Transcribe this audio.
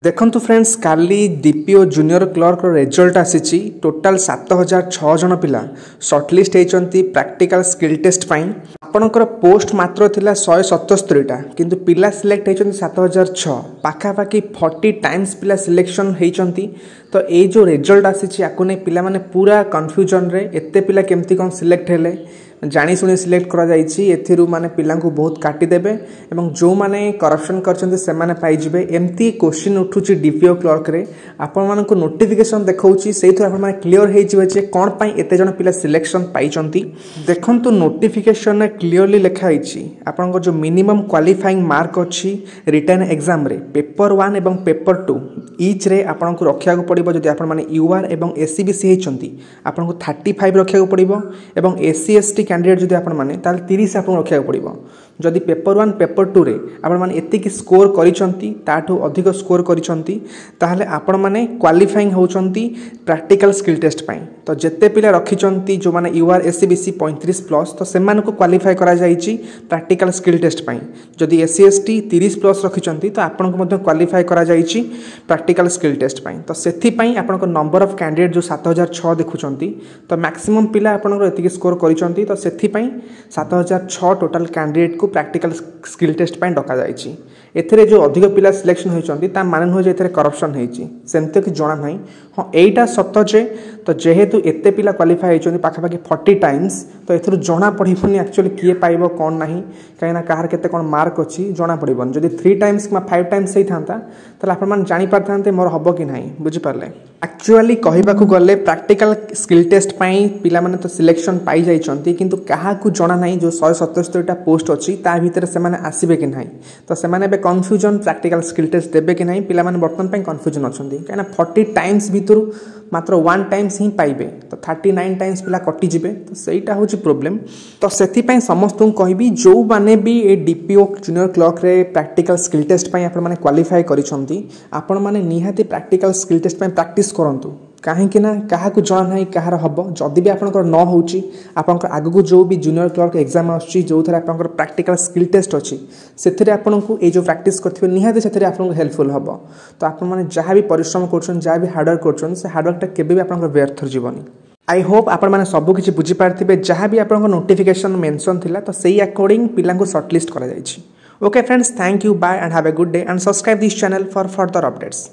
देखंतु फ्रेंड्स काली DPO junior clerk result आसी total 7006 जन पिला शॉर्टलिस्ट होती प्रैक्टिकल स्किल टेस्ट पाई आपणकर पोस्ट मात्र थिला 177टा किंतु पिला सिलेक्ट होती 7006 पाखापाखि 40 टाइम्स पिला सिलेक्शन होती। तो ये जो रिजल्ट आसी आपको नहीं पिला माने पूरा कन्फ्यूजन रे एते पिला केमती कौन सिलेक्ट हेले जानी शुणी सिलेक्ट करा जायछि एथिरु माने पिला को बहुत काटी देबे एवं जो माने करप्शन करछन्ते से माने पाई जिवे एमती क्वेश्चन उठुछि डीपीओ क्लर्क रे आपण माने को नोटिफिकेशन देखाउछि सेइथु आपण माने क्लियर हे जिवे जे कोन पई एते जण पिला सिलेक्शन पाइचंती। देखंतु नोटिफिकेशन रे क्लियरली लिखा आइछि आपण को जो मिनिमम क्वालिफाइंग मार्क अछि रिटन एग्जाम रे पेपर 1 एवं पेपर 2 ईच रे आपण को रखिया को पड़िबो जदि आपण माने यूआर एवं एससीबीसी हेचंती आपण को 35 रखिया को पड़िबो एवं एससी एसटी कैंडिडेट जदि आपण माने ताल 30 आपण रखिया को पड़िबो। जदि पेपर 1 पेपर 2 रे आपण माने एति की स्कोर करिसंती ताठो अधिक स्कोर करिसंती ताहले आपण माने क्वालिफाइंग होचंती प्रैक्टिकल स्किल टेस्ट पई। तो जेते पिला रखिसंती जो माने यूआर एससीबीसी 35 प्लस तो सेमान को क्वालिफाई करा जाईची प्रैक्टिकल स्किल टेस्ट पई। जदि एससी एसटी 30 प्लस रखिसंती तो आपण को मध्य क्वालिफाई करा जाईची प्रैक्टिकल स्किल टेस्ट पई। तो सेथि पई आपण को नंबर ऑफ कैंडिडेट जो 7006 देखुचंती तो मैक्सिमम पिला आपण को एति स्कोर करिसंती तो सेथि पई 7006 टोटल कैंडिडेट को प्रैक्टिकल स्किल टेस्ट पई डका जाईची। एथिरे जो अधिक पिला सिलेक्शन होइचंती ता माने हो जे एथिरे करप्शन हेची सेमते कि जणा नाही। हां एटा सत्य जे तो जेहेतु एते पिला क्वालिफाई होइचंती पाखापाखि 40 टाइम्स तो एथिरु जणा पड़िबनी एक्चुअली किए पाइबो कोन नाही काइना काहार केते कोन मार्क अछि जणा पड़िबन। जदि 3 टाइम्स कि 5 टाइम्स सही थांता तले आपण मान जानि पारथांते मोर हबो कि नाही बुझि पारले। एक्चुअली कहिबाकू गले प्रैक्टिकल स्किल टेस्ट पई पिला माने तो सिलेक्शन पाई जाइचंती किंतु काहाकू जणा नाही जो 177 टा पोस्ट अछि ता भीतर से माने आसीबे कि नाही। तो से माने बे कन्फ्यूजन प्रैक्टिकल स्किल टेस्ट देबे कि नाही पिला माने वर्तमान पई कन्फ्यूजन अछंती काइना 40 टाइम्स भीतर मात्र 1 टाइम्स ही पाइबे तो 39 टाइम्स पिला कटि जिबे तो सेटा होची प्रॉब्लम। तो सेथि पई समस्त कहबी जो माने भी ए डीपीओ जूनियर क्लर्क रे प्रैक्टिकल स्किल टेस्ट पई आपण माने क्वालिफाई करिसंती आपण माने निहाती प्रैक्टिकल स्किल टेस्ट पई प्रैक्टिस करंतु कहीं ना क्या जना ना कहार हम जदि भी आपंकर न होची आपंकर आगु जो भी जूनियर क्लर्क एग्जाम आछी जो थरे आपंकर प्रैक्टिकल स्किल टेस्ट अच्छी से आपको ये जो प्रैक्टिस करथिबे निहाती से आपको हेल्पफुल हम। तो आपण माने जहाँ भी परिश्रम कर जहाँ भी हार्डवर्क कर से हार्डवर्कटा केबे भी आपंकर व्यर्थ जीवनी। आई होप आपण माने सब किछि बुझी पारथिबे जहाँ भी आपंकर नोटिफिकेशन मेंशन थिला तो सही अकॉर्डिंग पिला को शॉर्टलिस्ट करा जायछि। Okay friends, thank you, bye and have a good day and subscribe this channel for further updates.